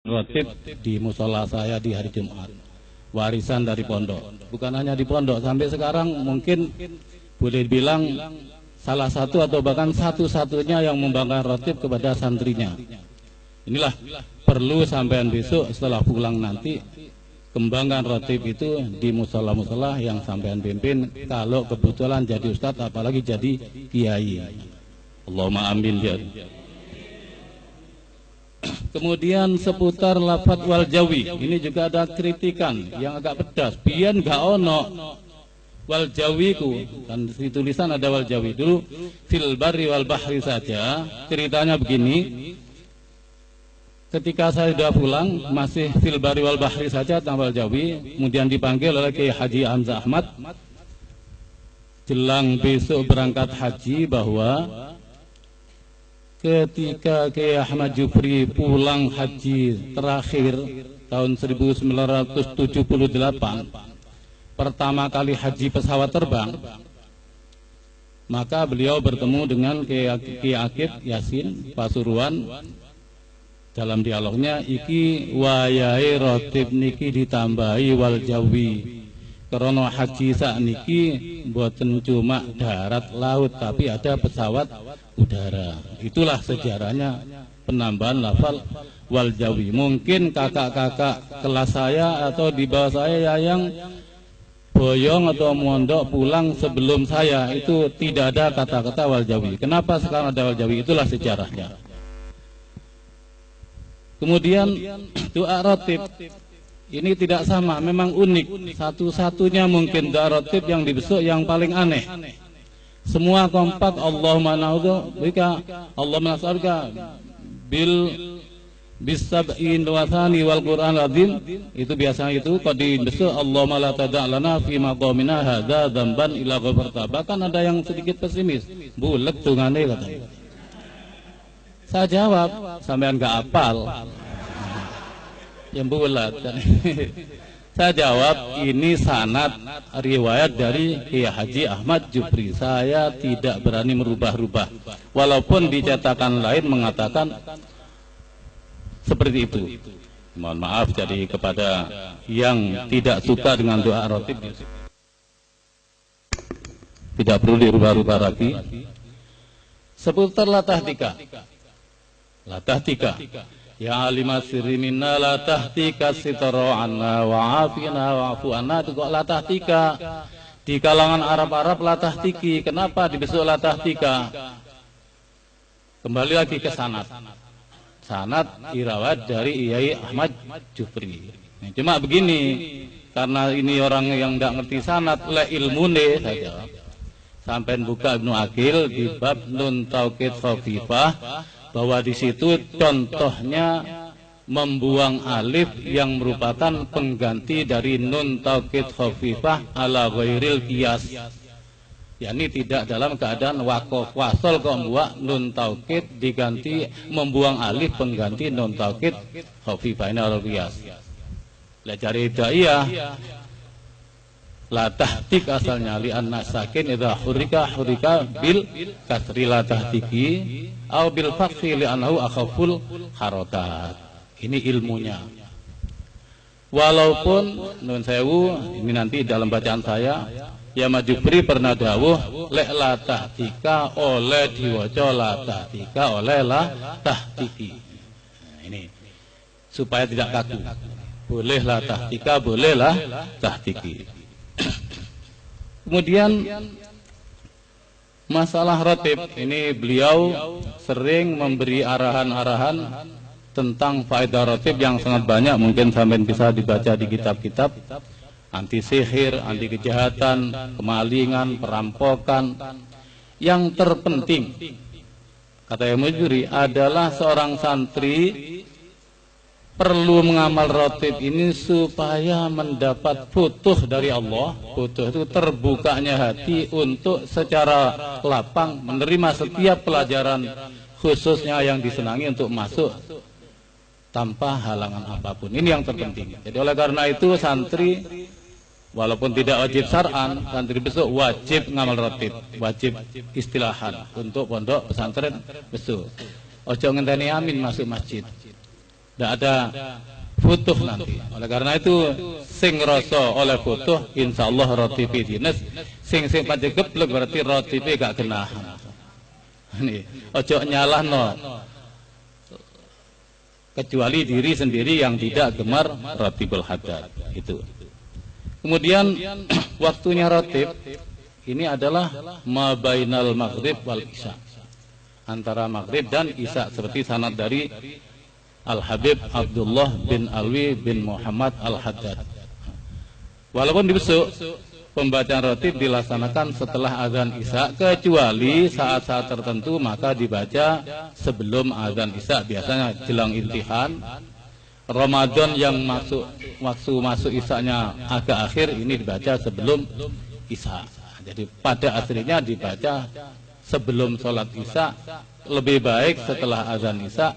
rotib di musola saya di hari Jumat, warisan dari pondok. Bukan hanya di pondok, sampai sekarang mungkin boleh bilang salah satu atau bahkan satu-satunya yang membanggakan rotib kepada santrinya. Inilah perlu sampean besok setelah pulang nanti kembangkan rotib itu di musola-musola yang sampean pimpin. Kalau kebetulan jadi ustadz, apalagi jadi kiai. Allahumma amin ya. Kemudian seputar lafadz wal jawi, ini juga ada kritikan yang agak pedas. Biyen gak ono wal jawiku, kan di tulisan ada wal jawi. Dulu fil barri wal bahri saja. Ceritanya begini, ketika saya sudah pulang masih fil barri wal bahri saja tanpa wal jawi. Kemudian dipanggil oleh Kiai Haji Hamzah Ahmad jelang besok berangkat haji, bahwa ketika Kiai Ahmad Jufri pulang haji terakhir tahun 1978, pertama kali haji pesawat terbang, maka beliau bertemu dengan Kiai Akib Yasin Pasuruan. Dalam dialognya, iki wayahe rotib niki ditambahi wal jawi, karena haji sak niki mboten cuma darat laut tapi ada pesawat udara. Itulah sejarahnya penambahan lafal wal jawi. Mungkin kakak-kakak kelas saya atau di bawah saya yang boyong atau mondok pulang sebelum saya itu tidak ada kata-kata wal jawi. Kenapa sekarang ada wal jawi? Itulah sejarahnya. Kemudian doa rotib ini tidak sama, memang unik. Satu-satunya mungkin doa rotib yang dibesuk yang paling aneh. Semua kompak, Allahumma na'udzubika, Allahumma nas'aluka bil bisab'in wathani wal Qur'an azim. Itu biasanya itu kalau dibesuk, Allahumma la tada' lana fi maqamina hadza dzamban ila ghafarta. Bahkan ada yang sedikit pesimis, bulet tungane katanya. Saya jawab, sampean gak apal. Yang bulat. Saya jawab, ini sanad riwayat dari Kiai Haji Ahmad Jufri. Saya tidak berani merubah-rubah, walaupun di cetakan lain mengatakan seperti itu. Mohon maaf jadi kepada yang tidak suka dengan doa rotib, tidak perlu dirubah-rubah lagi. Seputar latah tika, ya alimah sirri minna la tahtika sitara anna wa'afina wa'afu anna. Itu kok la tahtika? Di kalangan Arab-Arab la tahtiki. Kenapa dibesuk la tahtika? Kembali lagi ke sanad. Sanad irawat dari Kiai Ahmad Jufri. Nah, cuma begini, karena ini orang yang tidak ngerti sanad, le ilmune saja. Sampai buka Ibnu Aqil di bab nun taukid khafifah, bahwa di situ contohnya membuang alif yang merupakan pengganti dari nun taukid khafifah ala ghairil qiyas. yakni tidak dalam keadaan waqaf wasol kok membuat nun taukid diganti membuang alif pengganti nun taukid khafifah ala qiyas. Lah cari daiyah la tahtik asalnya li anna sakin idza hurika bil kasri la tahtiki au bil fathi li annahu akhaful harakat. Ini ilmunya. Walaupun nun sewu ini nanti dalam bacaan saya, ya Majubri pernah dawuh lek la tahtika oleh diwaca la tahtika oleh la tahtiki. Nah, ini supaya tidak kaku. Boleh la tahtika, boleh la tahtiki. Kemudian masalah rotib ini beliau sering memberi arahan-arahan tentang faedah rotib yang sangat banyak, mungkin sampai bisa dibaca di kitab-kitab anti sihir, anti kejahatan, kemalingan, perampokan. Yang terpenting kata Imam Juri adalah seorang santri perlu mengamal rotib ini supaya mendapat futuh dari Allah. Futuh itu terbukanya hati untuk secara lapang menerima setiap pelajaran, khususnya yang disenangi, untuk masuk tanpa halangan apapun. Ini yang terpenting. Jadi oleh karena itu santri walaupun tidak wajib syar'an, santri besok wajib ngamal rotib, wajib istilahan untuk pondok pesantren besok. Ojo ngenteni amin masuk masjid. tidak ada futuh nanti. Oleh karena itu sing rasa oleh futuh insyaallah rotipi dinas, sing pancen geblek berarti rotipi gak genahan. Ini ojo nyalahno kecuali diri sendiri yang tidak gemar rotibul hadad itu. Kemudian waktunya rotib ini adalah mabainal maghrib wal isya, antara maghrib dan isya, seperti sanad dari Al-Habib Abdullah bin Alwi bin Muhammad Al-Haddad. Walaupun di besok pembacaan rotib dilaksanakan setelah azan isya, kecuali saat-saat tertentu maka dibaca sebelum azan isya, biasanya jelang intihan. Ramadan yang masuk isyanya agak akhir, ini dibaca sebelum isya. Jadi pada aslinya dibaca sebelum sholat isya, lebih baik setelah azan isya.